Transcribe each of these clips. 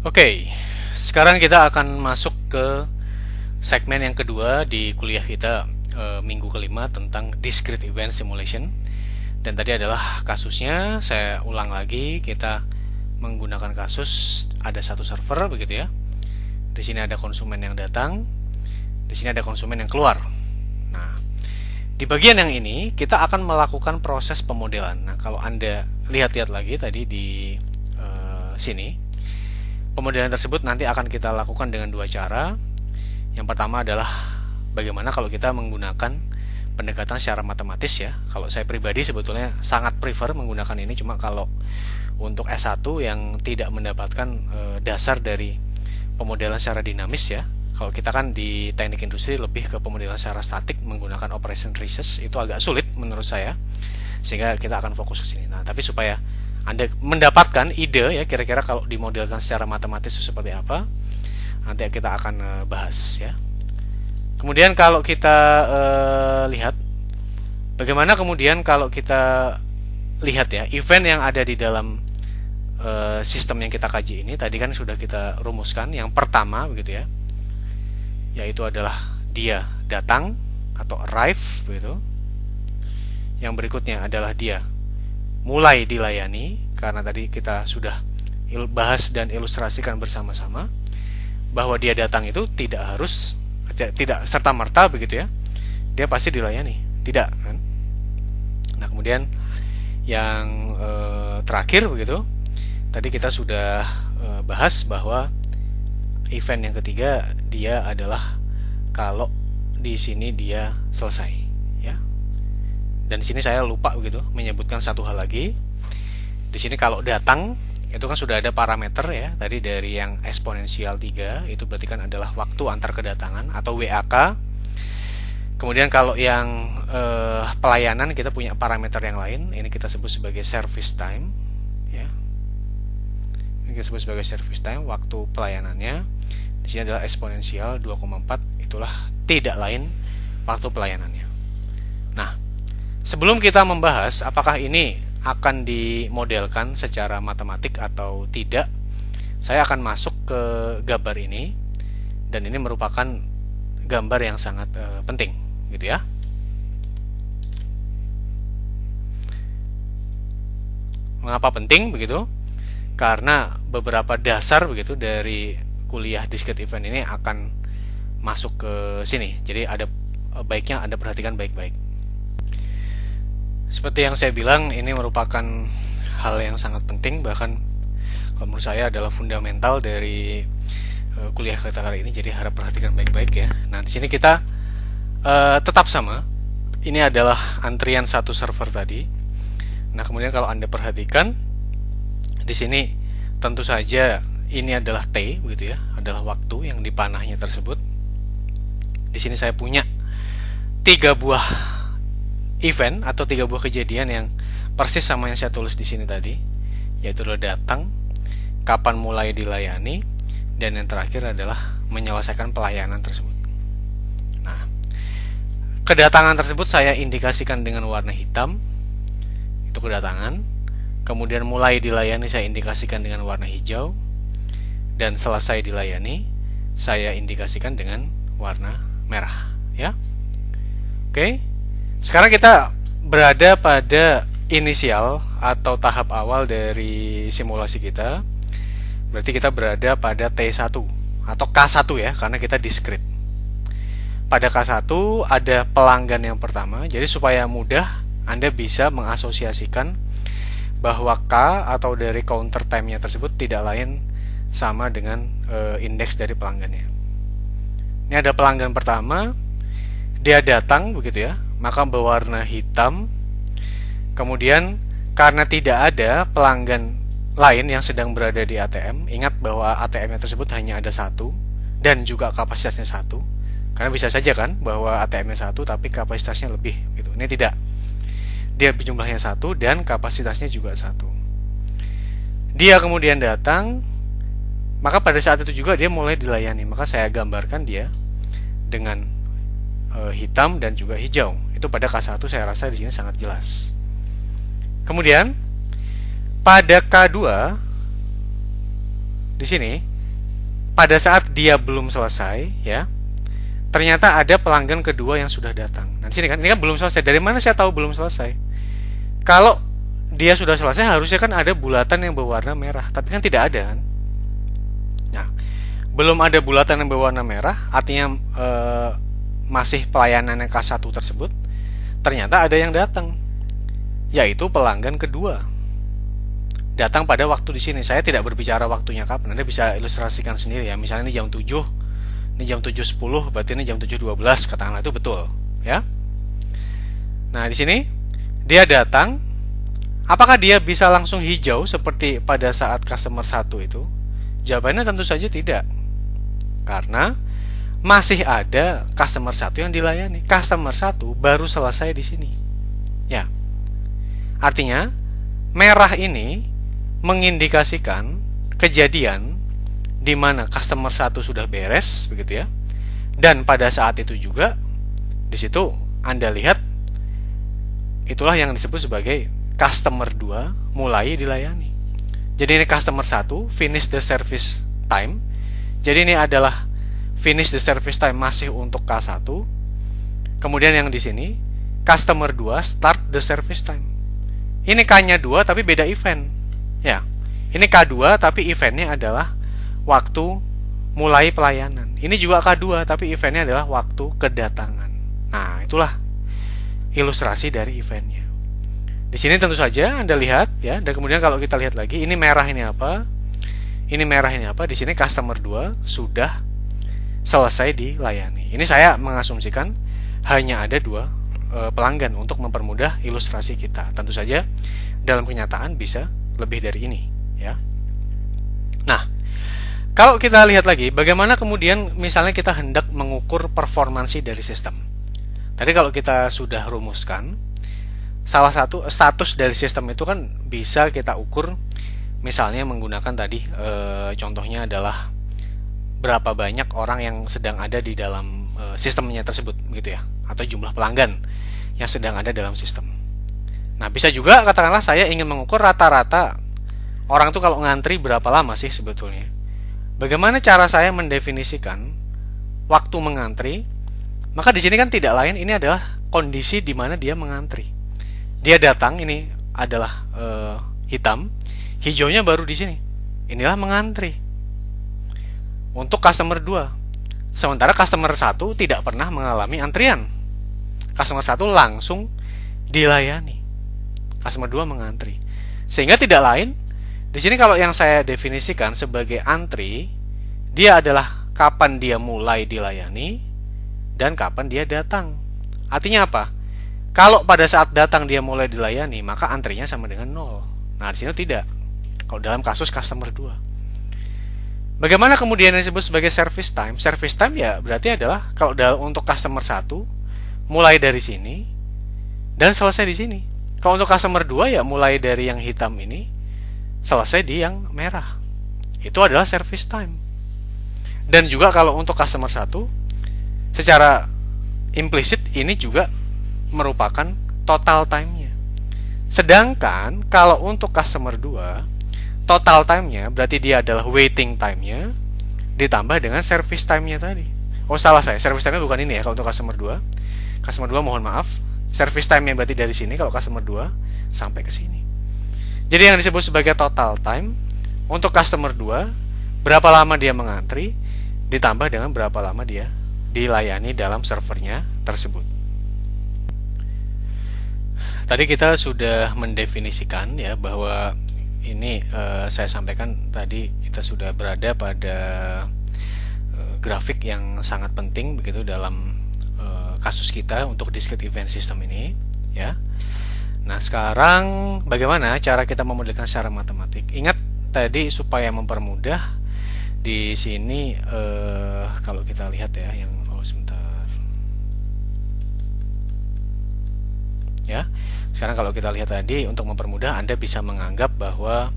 Oke, sekarang kita akan masuk ke segmen yang kedua di kuliah kita minggu kelima tentang discrete event simulation. Dan tadi adalah kasusnya, saya ulang lagi, kita menggunakan kasus ada satu server begitu ya. Di sini ada konsumen yang datang, di sini ada konsumen yang keluar. Nah, di bagian yang ini kita akan melakukan proses pemodelan. Nah, kalau Anda lihat-lihat lagi tadi di sini, pemodelan tersebut nanti akan kita lakukan dengan dua cara. Yang pertama adalah bagaimana kalau kita menggunakan pendekatan secara matematis ya. Kalau saya pribadi sebetulnya sangat prefer menggunakan ini, cuma kalau untuk S1 yang tidak mendapatkan dasar dari pemodelan secara dinamis ya. Kalau kita kan di teknik industri lebih ke pemodelan secara statik menggunakan operation research, itu agak sulit menurut saya. Sehingga kita akan fokus ke sini. Nah, tapi supaya Anda mendapatkan ide ya kira-kira kalau dimodelkan secara matematis itu seperti apa, nanti kita akan bahas ya. Kemudian kalau kita lihat bagaimana kemudian kalau kita lihat ya event yang ada di dalam sistem yang kita kaji ini tadi kan sudah kita rumuskan. Yang pertama begitu ya, yaitu adalah dia datang atau arrive begitu. Yang berikutnya adalah dia mulai dilayani, karena tadi kita sudah bahas dan ilustrasikan bersama-sama bahwa dia datang itu tidak serta-merta begitu ya, dia pasti dilayani, tidak kan. Nah, kemudian yang terakhir begitu, tadi kita sudah bahas bahwa event yang ketiga dia adalah kalau di sini dia selesai ya. Dan di sini saya lupa begitu menyebutkan satu hal lagi. Di sini kalau datang itu kan sudah ada parameter ya. Tadi dari yang eksponensial 3 itu berarti kan adalah waktu antar kedatangan atau WAK. Kemudian kalau yang pelayanan kita punya parameter yang lain. Ini kita sebut sebagai service time ya. Ini kita sebut sebagai service time, waktu pelayanannya. Di sini adalah eksponensial 2,4, itulah tidak lain waktu pelayanannya. Nah, sebelum kita membahas apakah ini akan dimodelkan secara matematik atau tidak, saya akan masuk ke gambar ini, dan ini merupakan gambar yang sangat penting, gitu ya. Mengapa penting begitu? Karena beberapa dasar begitu dari kuliah discrete event ini akan masuk ke sini. Jadi ada baiknya Anda perhatikan baik-baik. Seperti yang saya bilang, ini merupakan hal yang sangat penting, bahkan kalau menurut saya adalah fundamental dari kuliah kita kali ini. Jadi harap perhatikan baik-baik ya. Nah, di sini kita tetap sama. Ini adalah antrian satu server tadi. Nah, kemudian kalau Anda perhatikan di sini tentu saja ini adalah T begitu ya, adalah waktu yang dipanahnya tersebut. Di sini saya punya 3 buah event atau 3 buah kejadian yang persis sama yang saya tulis di sini tadi, yaitu adalah datang, kapan mulai dilayani, dan yang terakhir adalah menyelesaikan pelayanan tersebut. Nah, kedatangan tersebut saya indikasikan dengan warna hitam, itu kedatangan. Kemudian mulai dilayani saya indikasikan dengan warna hijau, dan selesai dilayani saya indikasikan dengan warna merah ya. Oke. Sekarang kita berada pada inisial atau tahap awal dari simulasi kita. Berarti kita berada pada T1 atau K1 ya, karena kita discrete. Pada K1 ada pelanggan yang pertama. Jadi supaya mudah Anda bisa mengasosiasikan bahwa K atau dari counter time-nya tersebut tidak lain sama dengan indeks dari pelanggannya. Ini ada pelanggan pertama, dia datang begitu ya, maka berwarna hitam. Kemudian karena tidak ada pelanggan lain yang sedang berada di ATM, ingat bahwa ATM-nya tersebut hanya ada satu dan juga kapasitasnya satu. Karena bisa saja kan bahwa ATM-nya satu tapi kapasitasnya lebih gitu. Ini tidak. Dia jumlahnya satu dan kapasitasnya juga satu. Dia kemudian datang, maka pada saat itu juga dia mulai dilayani. Maka saya gambarkan dia dengan hitam dan juga hijau. Itu pada K1 saya rasa di sini sangat jelas. Kemudian pada K2 di sini pada saat dia belum selesai, ya, ternyata ada pelanggan kedua yang sudah datang. Nah, di sini kan ini kan belum selesai. Dari mana saya tahu belum selesai? Kalau dia sudah selesai harusnya kan ada bulatan yang berwarna merah, tapi kan tidak ada kan. Nah, belum ada bulatan yang berwarna merah, artinya masih pelayanan yang K1 tersebut. Ternyata ada yang datang, yaitu pelanggan kedua. Datang pada waktu di sini. Saya tidak berbicara waktunya kapan. Anda bisa ilustrasikan sendiri ya. Misalnya ini jam 7, ini jam 7.10, berarti ini jam 7.12, katakanlah, itu betul, ya. Nah, di sini dia datang. Apakah dia bisa langsung hijau seperti pada saat customer 1 itu? Jawabannya tentu saja tidak. Karena masih ada customer 1 yang dilayani. Customer 1 baru selesai di sini. Ya. Artinya, merah ini mengindikasikan kejadian di mana customer 1 sudah beres, begitu ya. Dan pada saat itu juga di situ Anda lihat itulah yang disebut sebagai customer 2 mulai dilayani. Jadi ini customer 1 finish the service time. Jadi ini adalah finish the service time masih untuk K1. Kemudian yang di sini customer 2 start the service time. Ini K-nya 2 tapi beda event. Ya. Ini K2 tapi eventnya adalah waktu mulai pelayanan. Ini juga K2 tapi eventnya adalah waktu kedatangan. Nah, itulah ilustrasi dari eventnya. Di sini tentu saja Anda lihat ya, dan kemudian kalau kita lihat lagi, ini merah ini apa? Ini merah ini apa? Di sini customer 2 sudah selesai dilayani. Ini saya mengasumsikan hanya ada 2 pelanggan untuk mempermudah ilustrasi kita. Tentu saja dalam kenyataan bisa lebih dari ini, ya. Nah, kalau kita lihat lagi, bagaimana kemudian misalnya kita hendak mengukur performansi dari sistem. Tadi kalau kita sudah rumuskan, salah satu status dari sistem itu kan bisa kita ukur, misalnya menggunakan tadi contohnya adalah berapa banyak orang yang sedang ada di dalam sistemnya tersebut, gitu ya, atau jumlah pelanggan yang sedang ada dalam sistem. Nah, bisa juga katakanlah saya ingin mengukur rata-rata orang tuh kalau ngantri berapa lama sih sebetulnya. Bagaimana cara saya mendefinisikan waktu mengantri? Maka di sini kan tidak lain, ini adalah kondisi di mana dia mengantri. Dia datang, ini adalah hitam, hijaunya baru di sini. Inilah mengantri. Untuk customer 2. Sementara customer 1 tidak pernah mengalami antrian. Customer 1 langsung dilayani. Customer 2 mengantri. Sehingga tidak lain, di sini kalau yang saya definisikan sebagai antri, dia adalah kapan dia mulai dilayani dan kapan dia datang. Artinya apa? Kalau pada saat datang dia mulai dilayani, maka antrinya sama dengan 0. Nah, di sini tidak. Kalau dalam kasus customer 2. Bagaimana kemudian yang disebut sebagai service time? Service time ya berarti adalah kalau untuk customer 1 mulai dari sini dan selesai di sini. Kalau untuk customer 2 ya mulai dari yang hitam ini selesai di yang merah. Itu adalah service time. Dan juga kalau untuk customer 1 secara implisit ini juga merupakan total time-nya. Sedangkan kalau untuk customer 2 total time-nya berarti dia adalah waiting time-nya ditambah dengan service time-nya tadi. Oh, salah saya. Service time-nya bukan ini ya kalau untuk customer 2. Customer 2 mohon maaf. Service time-nya berarti dari sini kalau customer 2 sampai ke sini. Jadi yang disebut sebagai total time untuk customer 2 berapa lama dia mengantri ditambah dengan berapa lama dia dilayani dalam servernya tersebut. Tadi kita sudah mendefinisikan ya bahwa ini saya sampaikan tadi kita sudah berada pada grafik yang sangat penting begitu dalam kasus kita untuk discrete event system ini, ya. Nah, sekarang bagaimana cara kita memodelkan secara matematik? Ingat tadi supaya mempermudah di sini kalau kita lihat ya yang sebentar. Ya. Sekarang kalau kita lihat tadi untuk mempermudah Anda bisa menganggap bahwa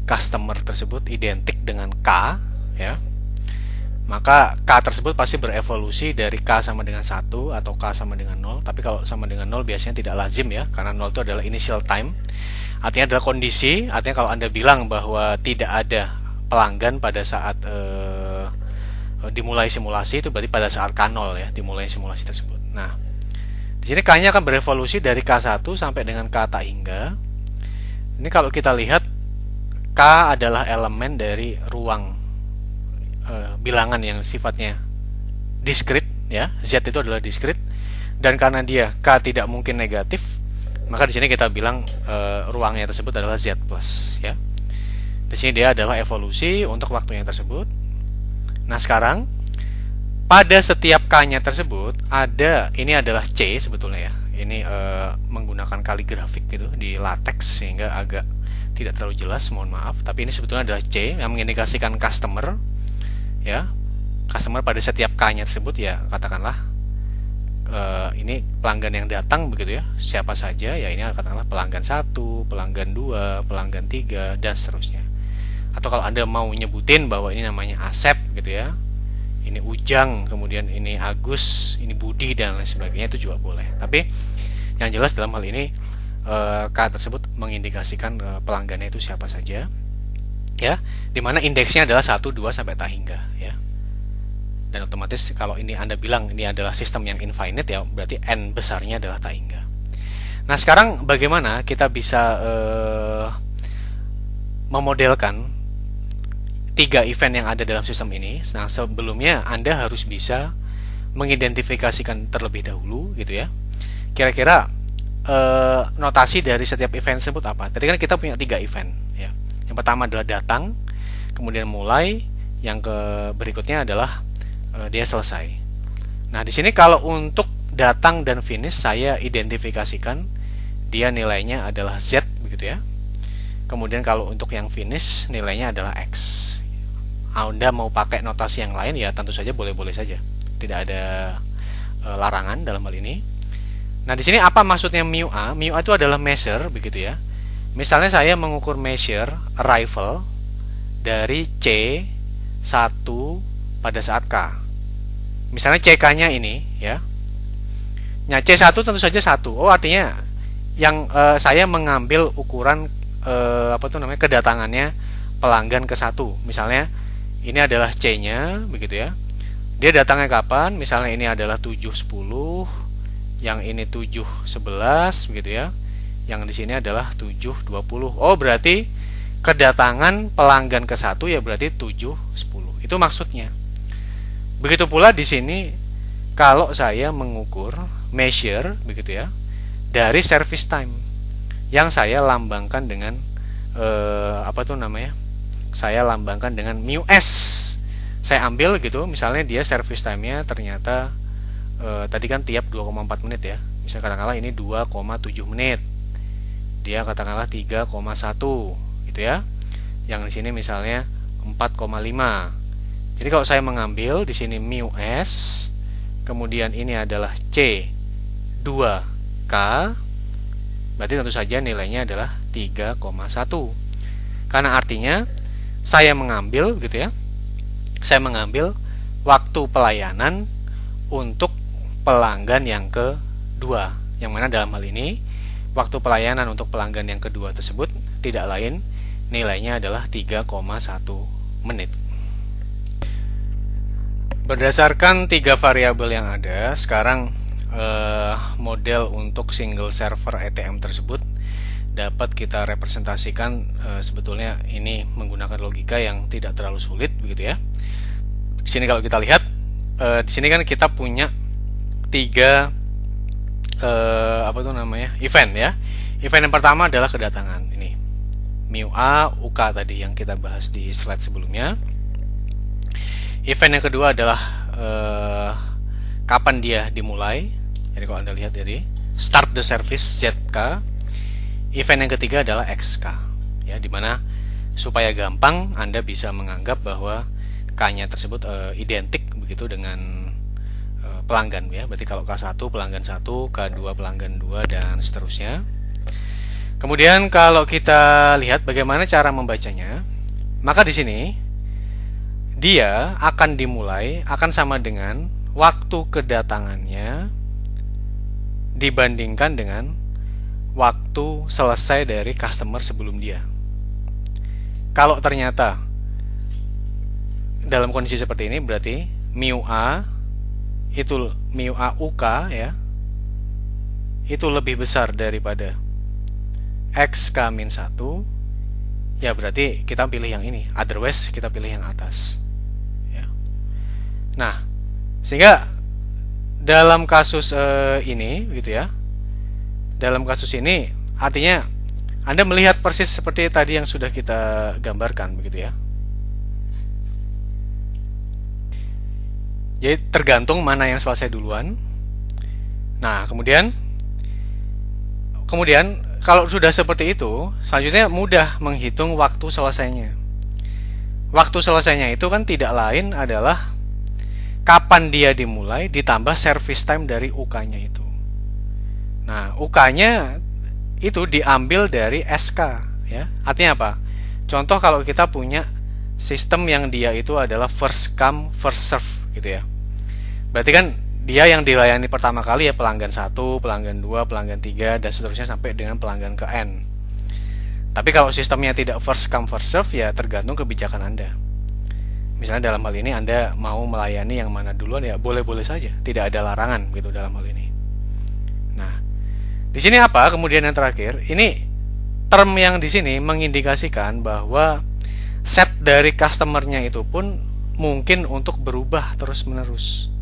customer tersebut identik dengan K, ya. Maka K tersebut pasti berevolusi dari K sama dengan 1 atau K sama dengan 0. Tapi kalau sama dengan 0 biasanya tidak lazim ya, karena 0 itu adalah initial time. Artinya adalah kondisi. Artinya kalau Anda bilang bahwa tidak ada pelanggan pada saat dimulai simulasi itu berarti pada saat K0 ya, dimulai simulasi tersebut. Nah, di sini K-nya akan berevolusi dari K1 sampai dengan K tak hingga. Ini kalau kita lihat, K adalah elemen dari ruang bilangan yang sifatnya diskrit ya. Z itu adalah diskrit, dan karena dia K tidak mungkin negatif, maka di sini kita bilang ruangnya tersebut adalah Z plus ya. Di sini dia adalah evolusi untuk waktunya tersebut. Nah, sekarang pada setiap K-nya tersebut ada, ini adalah C sebetulnya ya. Ini menggunakan kaligrafik gitu di latex sehingga agak tidak terlalu jelas, mohon maaf. Tapi ini sebetulnya adalah C yang mengindikasikan customer ya. Customer pada setiap K-nya tersebut ya, katakanlah ini pelanggan yang datang begitu ya. Siapa saja ya, ini katakanlah pelanggan 1, pelanggan 2, pelanggan 3 dan seterusnya. Atau kalau Anda mau nyebutin bahwa ini namanya Asep gitu ya, ini Ujang, kemudian ini Agus, ini Budi dan lain sebagainya, itu juga boleh. Tapi yang jelas dalam hal ini K tersebut mengindikasikan pelanggannya itu siapa saja ya, dimana indeksnya adalah 1, 2 sampai tak hingga ya. Dan otomatis kalau ini Anda bilang ini adalah sistem yang infinite ya, berarti N besarnya adalah tak hingga. Nah, sekarang bagaimana kita bisa memodelkan 3 event yang ada dalam sistem ini? Nah, sebelumnya Anda harus bisa mengidentifikasikan terlebih dahulu gitu ya. Kira-kira notasi dari setiap event tersebut apa? Tadi kan kita punya 3 event ya. Yang pertama adalah datang, kemudian mulai, yang berikutnya adalah dia selesai. Nah, di sini kalau untuk datang dan finish saya identifikasikan dia nilainya adalah Z begitu ya. Kemudian kalau untuk yang finish nilainya adalah X. Anda mau pakai notasi yang lain ya tentu saja boleh-boleh saja. Tidak ada larangan dalam hal ini. Nah, di sini apa maksudnya mu A? Mu A itu adalah measure begitu ya. Misalnya saya mengukur measure arrival dari C1 pada saat K. Misalnya CK-nya ini ya. Nah, C1 tentu saja 1. Oh, artinya yang saya mengambil ukuran kedatangannya pelanggan ke 1. Misalnya ini adalah C-nya begitu ya. Dia datangnya kapan? Misalnya ini adalah 7.10, yang ini 7.11 begitu ya. Yang di sini adalah 7.20. Oh, berarti kedatangan pelanggan ke 1 ya berarti 7.10. Itu maksudnya. Begitu pula di sini kalau saya mengukur measure begitu ya dari service time yang saya lambangkan dengan saya lambangkan dengan mu S. Saya ambil gitu, misalnya dia service time-nya ternyata tadi kan tiap 2,4 menit ya. Misalnya katakanlah ini 2,7 menit. Dia katakanlah 3,1 gitu ya. Yang di sini misalnya 4,5. Jadi kalau saya mengambil di sini mu S, kemudian ini adalah C 2K, berarti tentu saja nilainya adalah 3,1. Karena artinya saya mengambil gitu ya. Saya mengambil waktu pelayanan untuk pelanggan yang kedua. Yang mana dalam hal ini waktu pelayanan untuk pelanggan yang kedua tersebut tidak lain nilainya adalah 3,1 menit. Berdasarkan 3 variabel yang ada, sekarang model untuk single server ATM tersebut dapat kita representasikan. Sebetulnya ini menggunakan logika yang tidak terlalu sulit begitu ya. Di sini kalau kita lihat, di sini kan kita punya 3 event ya. Event yang pertama adalah kedatangan ini. Mu A, UK tadi yang kita bahas di slide sebelumnya. Event yang kedua adalah kapan dia dimulai. Jadi kalau Anda lihat dari start the service ZK. Event yang ketiga adalah XK ya, dimana supaya gampang Anda bisa menganggap bahwa K-nya tersebut identik begitu dengan pelanggan ya. Berarti kalau K1 pelanggan 1, K2 pelanggan 2 dan seterusnya. Kemudian kalau kita lihat bagaimana cara membacanya, maka di sini dia akan dimulai akan sama dengan waktu kedatangannya dibandingkan dengan waktu selesai dari customer sebelum dia. Kalau ternyata dalam kondisi seperti ini berarti mu A itu mu A UK ya, itu lebih besar daripada XK min 1, ya berarti kita pilih yang ini, otherwise kita pilih yang atas ya. Nah, sehingga dalam kasus ini gitu ya, dalam kasus ini artinya Anda melihat persis seperti tadi yang sudah kita gambarkan begitu ya. Jadi tergantung mana yang selesai duluan. Nah, kemudian kalau sudah seperti itu, selanjutnya mudah menghitung waktu selesainya. Waktu selesainya itu kan tidak lain adalah kapan dia dimulai ditambah service time dari UK-nya itu. Nah, UK-nya itu diambil dari SK ya. Artinya apa? Contoh kalau kita punya sistem yang dia itu adalah first come first serve gitu ya. Berarti kan dia yang dilayani pertama kali ya pelanggan 1, pelanggan 2, pelanggan 3 dan seterusnya sampai dengan pelanggan ke N. Tapi kalau sistemnya tidak first come first serve ya tergantung kebijakan Anda. Misalnya dalam hal ini Anda mau melayani yang mana duluan ya boleh-boleh saja, tidak ada larangan gitu dalam hal ini. Nah, di sini apa? Kemudian yang terakhir, ini term yang di sini mengindikasikan bahwa set dari customer-nya itu pun mungkin untuk berubah terus-menerus.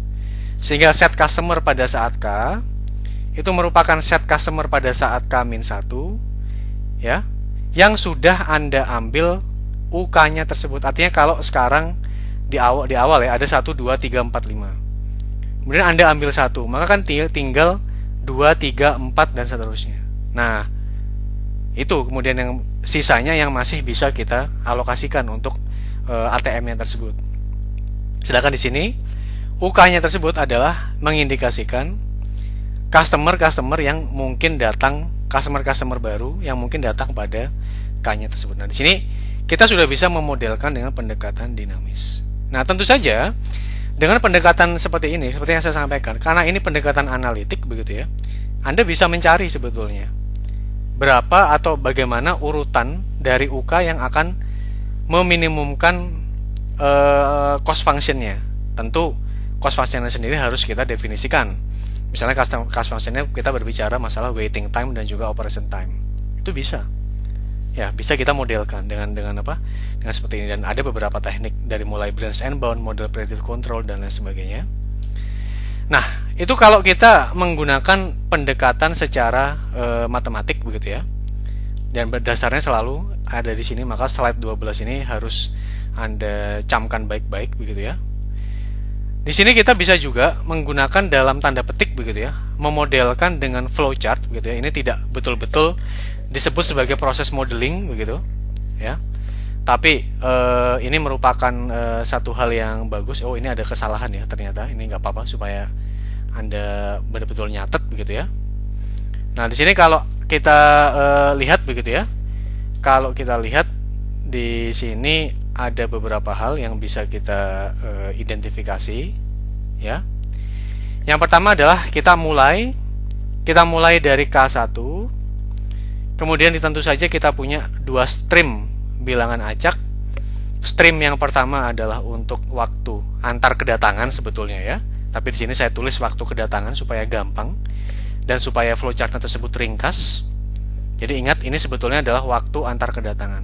Sehingga set customer pada saat K itu merupakan set customer pada saat K-1 ya, yang sudah Anda ambil UK-nya tersebut. Artinya kalau sekarang di awal ya ada 1, 2, 3, 4, 5. Kemudian Anda ambil 1, maka kan tinggal 2, 3, 4 dan seterusnya. Nah, itu kemudian yang sisanya yang masih bisa kita alokasikan untuk ATM-nya tersebut. Sedangkan di sini UK-nya tersebut adalah mengindikasikan customer yang mungkin datang, customer baru yang mungkin datang pada K-nya tersebut. Nah, di sini kita sudah bisa memodelkan dengan pendekatan dinamis. Nah, tentu saja dengan pendekatan seperti ini, seperti yang saya sampaikan, karena ini pendekatan analitik begitu ya, Anda bisa mencari sebetulnya berapa atau bagaimana urutan dari UK yang akan meminimumkan cost function-nya. Tentu cost function-nya sendiri harus kita definisikan. Misalnya cost function-nya kita berbicara masalah waiting time dan juga operation time. Itu bisa. Ya, bisa kita modelkan dengan apa? Dengan seperti ini, dan ada beberapa teknik dari mulai branch and bound, model predictive control dan lain sebagainya. Nah, itu kalau kita menggunakan pendekatan secara matematik begitu ya. Dan berdasarnya selalu ada di sini, maka slide 12 ini harus Anda camkan baik-baik begitu ya. Di sini kita bisa juga menggunakan dalam tanda petik begitu ya, memodelkan dengan flowchart begitu ya. Ini tidak betul-betul disebut sebagai proses modeling begitu ya. Tapi ini merupakan satu hal yang bagus. Oh, ini ada kesalahan ya ternyata. Ini nggak apa-apa supaya Anda betul-betul nyatet begitu ya. Nah, di sini kalau kita lihat begitu ya. Kalau kita lihat di sini ada beberapa hal yang bisa kita identifikasi ya. Yang pertama adalah kita mulai dari K1. Kemudian tentu saja kita punya dua stream bilangan acak. Stream yang pertama adalah untuk waktu antar kedatangan sebetulnya ya. Tapi di sini saya tulis waktu kedatangan supaya gampang dan supaya flowchart tersebut ringkas. Jadi ingat, ini sebetulnya adalah waktu antar kedatangan.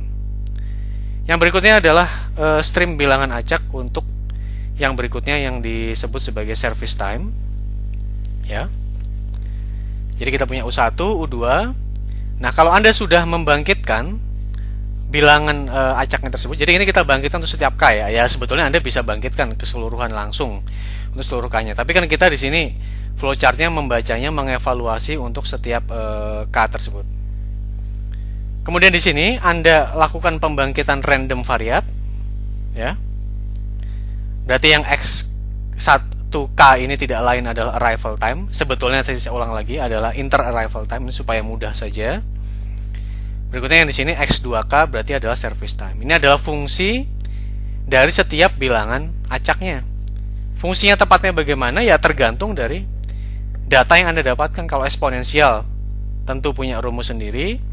Yang berikutnya adalah stream bilangan acak untuk yang berikutnya yang disebut sebagai service time ya. Jadi kita punya U1, U2. Nah, kalau Anda sudah membangkitkan bilangan acaknya tersebut, jadi ini kita bangkitkan untuk setiap K ya. Ya, sebetulnya Anda bisa bangkitkan keseluruhan langsung untuk seluruh K-nya. Tapi kan kita di sini flowchart-nya membacanya mengevaluasi untuk setiap K tersebut. Kemudian di sini Anda lakukan pembangkitan random variat ya. Berarti yang X1K ini tidak lain adalah arrival time. Sebetulnya saya ulang lagi adalah inter arrival time, ini supaya mudah saja. Berikutnya yang di sini X2K berarti adalah service time. Ini adalah fungsi dari setiap bilangan acaknya. Fungsinya tepatnya bagaimana ya tergantung dari data yang Anda dapatkan. Kalau eksponensial tentu punya rumus sendiri.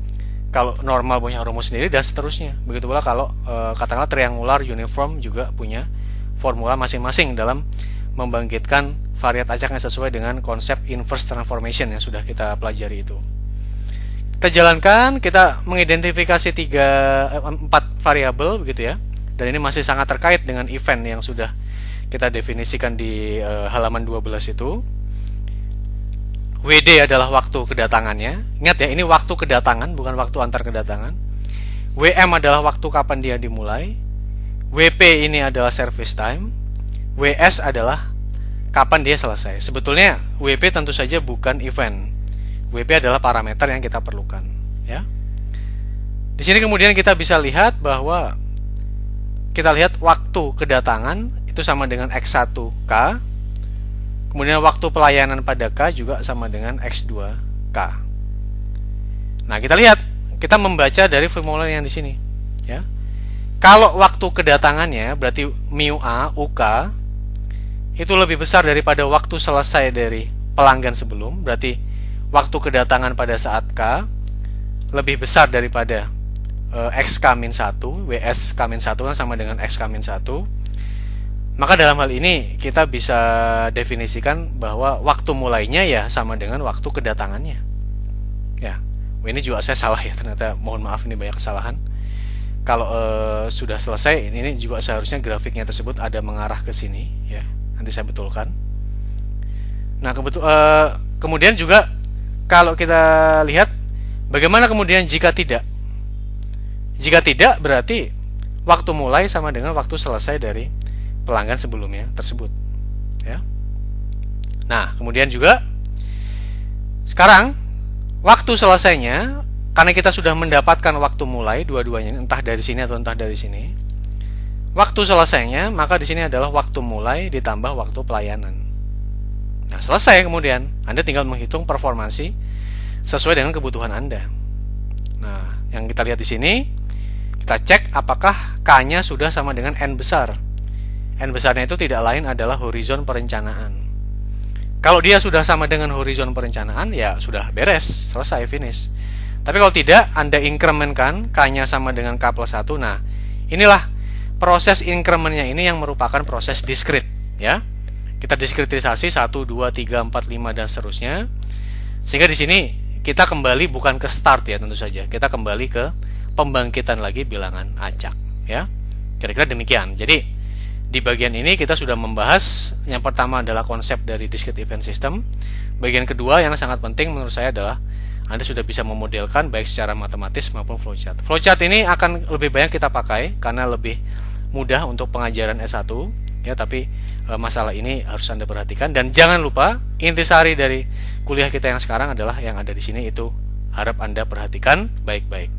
Kalau normal punya rumus sendiri dan seterusnya. Begitu pula kalau katakanlah triangular uniform juga punya formula masing-masing dalam membangkitkan variat acak yang sesuai dengan konsep inverse transformation yang sudah kita pelajari itu. Kita jalankan, kita mengidentifikasi 4 variabel begitu ya. Dan ini masih sangat terkait dengan event yang sudah kita definisikan di halaman 12 itu. WD adalah waktu kedatangannya. Ingat ya, ini waktu kedatangan, bukan waktu antar kedatangan. WM adalah waktu kapan dia dimulai. WP ini adalah service time. WS adalah kapan dia selesai. Sebetulnya WP tentu saja bukan event. WP adalah parameter yang kita perlukan, ya. Di sini kemudian kita bisa lihat bahwa kita lihat waktu kedatangan itu sama dengan X1K. Kemudian waktu pelayanan pada K juga sama dengan X2K. Nah, kita lihat, kita membaca dari formulir yang di sini, ya. Kalau waktu kedatangannya berarti mu A UK itu lebih besar daripada waktu selesai dari pelanggan sebelum, berarti waktu kedatangan pada saat K lebih besar daripada XK-1, WS-K-1 kan sama dengan XK-1. Maka dalam hal ini kita bisa definisikan bahwa waktu mulainya ya sama dengan waktu kedatangannya. Ya, ini juga saya salah ya, ternyata mohon maaf ini banyak kesalahan. Kalau sudah selesai, ini juga seharusnya grafiknya tersebut ada mengarah ke sini ya. Nanti saya betulkan. Nah, kemudian juga kalau kita lihat bagaimana kemudian jika tidak. Jika tidak berarti waktu mulai sama dengan waktu selesai dari pelanggan sebelumnya tersebut, ya. Nah, kemudian juga sekarang waktu selesainya, karena kita sudah mendapatkan waktu mulai dua-duanya, entah dari sini atau entah dari sini. Waktu selesainya, maka di sini adalah waktu mulai ditambah waktu pelayanan. Nah, selesai kemudian Anda tinggal menghitung performansi sesuai dengan kebutuhan Anda. Nah, yang kita lihat di sini, kita cek apakah K-nya sudah sama dengan N besar. N besarnya itu tidak lain adalah horizon perencanaan. Kalau dia sudah sama dengan horizon perencanaan, ya sudah beres, selesai, finish. Tapi kalau tidak, Anda incrementkan K-nya sama dengan K+1. Nah, inilah proses incrementnya ini yang merupakan proses discrete, ya. Kita diskretisasi 1, 2, 3, 4, 5 dan seterusnya. Sehingga di sini kita kembali bukan ke start ya, tentu saja. Kita kembali ke pembangkitan lagi bilangan acak, ya. Kira-kira demikian. Jadi di bagian ini kita sudah membahas yang pertama adalah konsep dari discrete event system. Bagian kedua yang sangat penting menurut saya adalah Anda sudah bisa memodelkan baik secara matematis maupun flowchart. Flowchart ini akan lebih banyak kita pakai karena lebih mudah untuk pengajaran S1 ya, tapi masalah ini harus Anda perhatikan dan jangan lupa intisari dari kuliah kita yang sekarang adalah yang ada di sini, itu harap Anda perhatikan baik-baik.